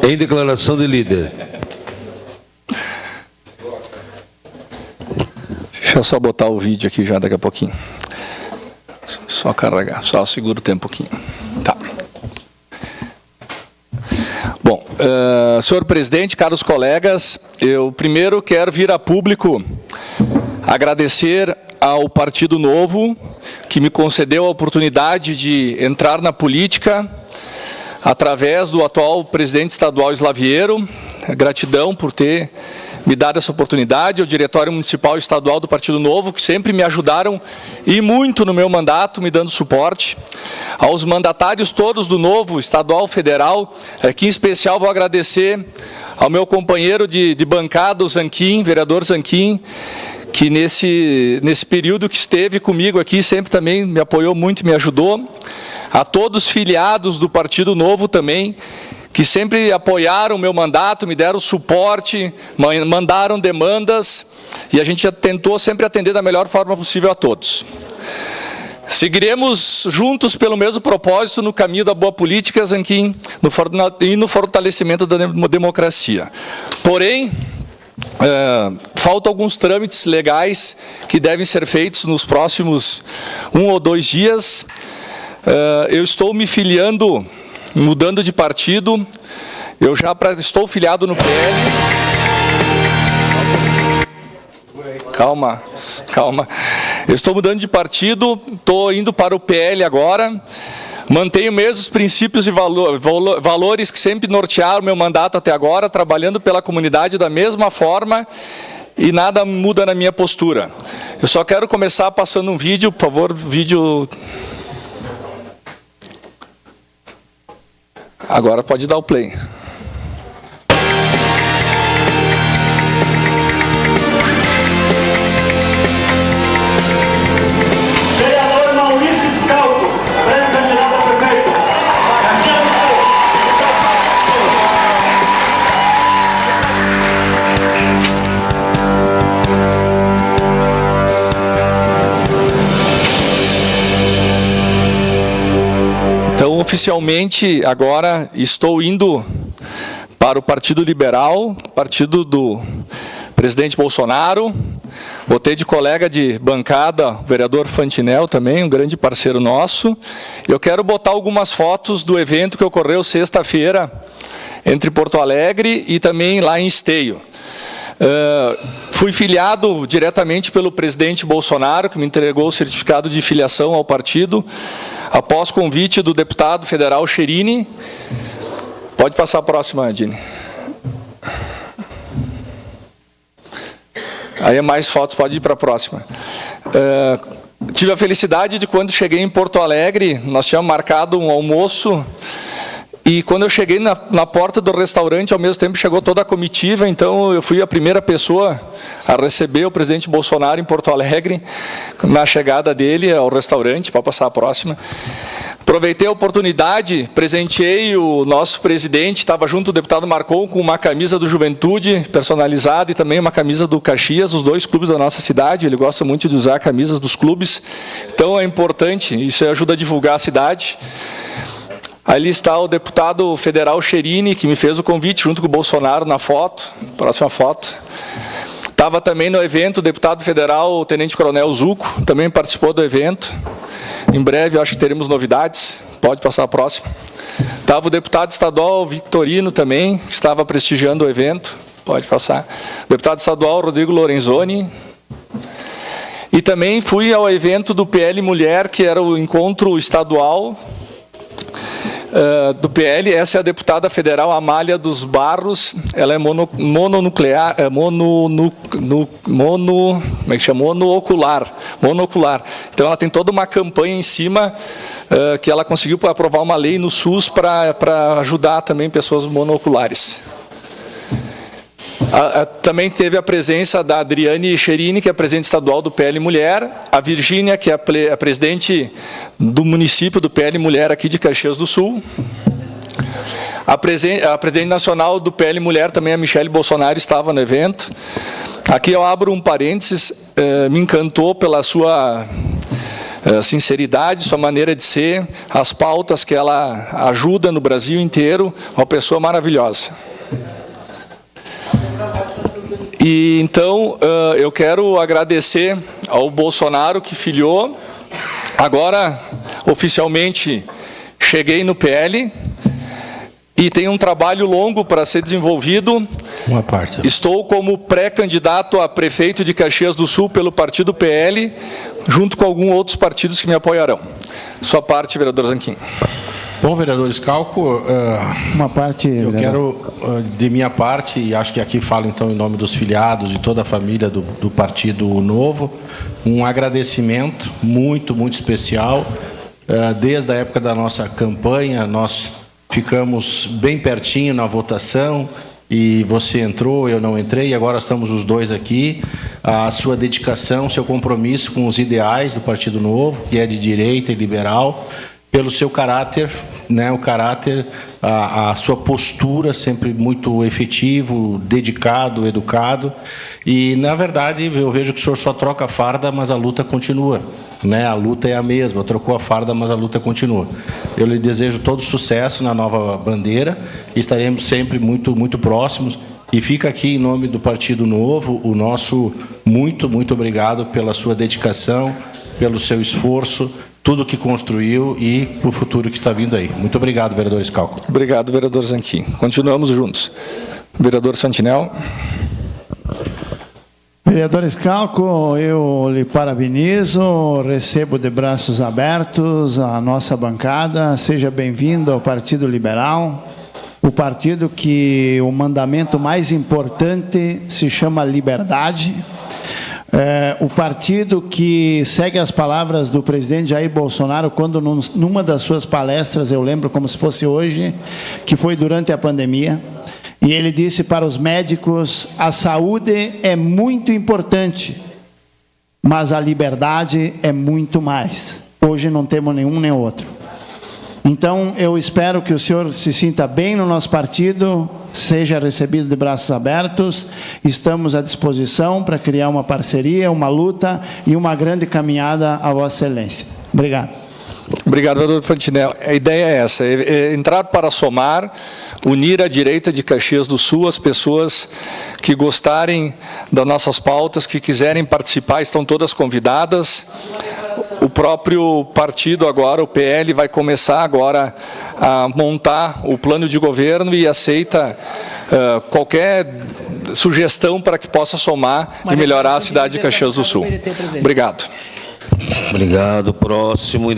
Em declaração de líder. Deixa eu só botar o vídeo aqui já daqui a pouquinho. Só carregar, só segura o tempo um pouquinho. Tá. Bom, senhor presidente, caros colegas, eu primeiro quero vir a público agradecer ao Partido Novo, que me concedeu a oportunidade de entrar na política através do atual presidente estadual Slaviero. Gratidão por ter me dado essa oportunidade, ao Diretório Municipal e Estadual do Partido Novo, que sempre me ajudaram e muito no meu mandato, me dando suporte. Aos mandatários todos do Novo, estadual, federal, aqui em especial vou agradecer ao meu companheiro de bancada, o Zanquim, vereador Zanquim, que nesse período que esteve comigo aqui, sempre também me apoiou muito e me ajudou. A todos os filiados do Partido Novo também, que sempre apoiaram o meu mandato, me deram suporte, mandaram demandas, e a gente tentou sempre atender da melhor forma possível a todos. Seguiremos juntos pelo mesmo propósito no caminho da boa política, Zanquim, e no fortalecimento da democracia. Porém, faltam alguns trâmites legais que devem ser feitos nos próximos 1 ou 2 dias. Eu estou me filiando, mudando de partido, eu já estou filiado no PL. Calma. Eu estou mudando de partido, estou indo para o PL agora. Mantenho mesmo os princípios e valores que sempre nortearam meu mandato até agora, trabalhando pela comunidade da mesma forma e nada muda na minha postura. Eu só quero começar passando um vídeo, por favor, vídeo. Agora pode dar o play. Vereador Maurício Scaldo, pré-candidato a prefeito. Caxias do Sul. Então, oficialmente, agora estou indo para o Partido Liberal, partido do presidente Bolsonaro. Votei de colega de bancada, o vereador Fantinel também, um grande parceiro nosso. Eu quero botar algumas fotos do evento que ocorreu sexta-feira entre Porto Alegre e também lá em Esteio. Fui filiado diretamente pelo presidente Bolsonaro, que me entregou o certificado de filiação ao partido, após convite do deputado federal Cherini. Pode passar a próxima, Dini. Aí é mais fotos, pode ir para a próxima. Tive a felicidade de, quando cheguei em Porto Alegre, nós tínhamos marcado um almoço, e quando eu cheguei na porta do restaurante, ao mesmo tempo chegou toda a comitiva, então eu fui a primeira pessoa a receber o presidente Bolsonaro em Porto Alegre, na chegada dele ao restaurante. Pode passar a próxima. Aproveitei a oportunidade, presenteei o nosso presidente, estava junto o deputado Marcon, com uma camisa do Juventude personalizada e também uma camisa do Caxias, os 2 clubes da nossa cidade. Ele gosta muito de usar camisas dos clubes, então é importante, isso ajuda a divulgar a cidade. Ali está o deputado federal Cherini, que me fez o convite junto com o Bolsonaro na foto. Próxima foto. Estava também no evento o deputado federal, o Tenente Coronel Zuco, também participou do evento. Em breve, eu acho que teremos novidades. Pode passar a próxima. Estava o deputado estadual Victorino também, que estava prestigiando o evento. Pode passar. Deputado estadual Rodrigo Lorenzoni. E também fui ao evento do PL Mulher, que era o encontro estadual do PL. Essa é a deputada federal Amália dos Barros. Ela é mononuclear, monoocular. Então ela tem toda uma campanha em cima, que ela conseguiu aprovar uma lei no SUS para ajudar também pessoas monooculares. Também teve a presença da Adriane Cherini, que é a presidente estadual do PL Mulher, a Virgínia, que é a presidente do município do PL Mulher aqui de Caxias do Sul, a presidente nacional do PL Mulher, também a Michele Bolsonaro, estava no evento. Aqui eu abro um parênteses, me encantou pela sua sinceridade, sua maneira de ser, as pautas que ela ajuda no Brasil inteiro, uma pessoa maravilhosa. E então eu quero agradecer ao Bolsonaro que filiou. Agora, oficialmente, cheguei no PL e tem um trabalho longo para ser desenvolvido. Uma parte. Estou como pré-candidato a prefeito de Caxias do Sul pelo partido PL, junto com alguns outros partidos que me apoiarão. Sua parte, vereador Zanquim. Bom, vereador Scalco, Uma parte, eu vereador. quero, de minha parte, e acho que aqui falo então em nome dos filiados e toda a família do Partido Novo, um agradecimento muito, muito especial. Desde a época da nossa campanha, nós ficamos bem pertinho na votação, e você entrou, eu não entrei, e agora estamos os dois aqui. A sua dedicação, seu compromisso com os ideais do Partido Novo, que é de direita e liberal, pelo seu caráter, né, o caráter, a sua postura sempre muito efetivo, dedicado, educado. E, na verdade, eu vejo que o senhor só troca a farda, mas a luta continua. Né? A luta é a mesma, trocou a farda, mas a luta continua. Eu lhe desejo todo sucesso na nova bandeira, e estaremos sempre muito, muito próximos. E fica aqui, em nome do Partido Novo, o nosso muito, muito obrigado pela sua dedicação, pelo seu esforço, tudo que construiu e para o futuro que está vindo aí. Muito obrigado, vereador Scalco. Obrigado, vereador Zanquim. Continuamos juntos. Vereador Fantinel. Vereador Scalco, eu lhe parabenizo, recebo de braços abertos a nossa bancada. Seja bem-vindo ao Partido Liberal, o partido que o mandamento mais importante se chama liberdade. O partido que segue as palavras do presidente Jair Bolsonaro, quando numa das suas palestras, eu lembro como se fosse hoje, que foi durante a pandemia, e ele disse para os médicos: a saúde é muito importante, mas a liberdade é muito mais. Hoje não temos nenhum nem outro. Então, eu espero que o senhor se sinta bem no nosso partido, seja recebido de braços abertos. Estamos à disposição para criar uma parceria, uma luta e uma grande caminhada à Vossa Excelência. Obrigado. Obrigado, vereador Fantinel. A ideia é essa, é entrar para somar, unir a direita de Caxias do Sul, as pessoas que gostarem das nossas pautas, que quiserem participar, estão todas convidadas. O próprio partido agora, o PL, vai começar agora a montar o plano de governo e aceita qualquer sugestão para que possa somar e melhorar a cidade de Caxias do Sul. Obrigado. Obrigado. Próximo.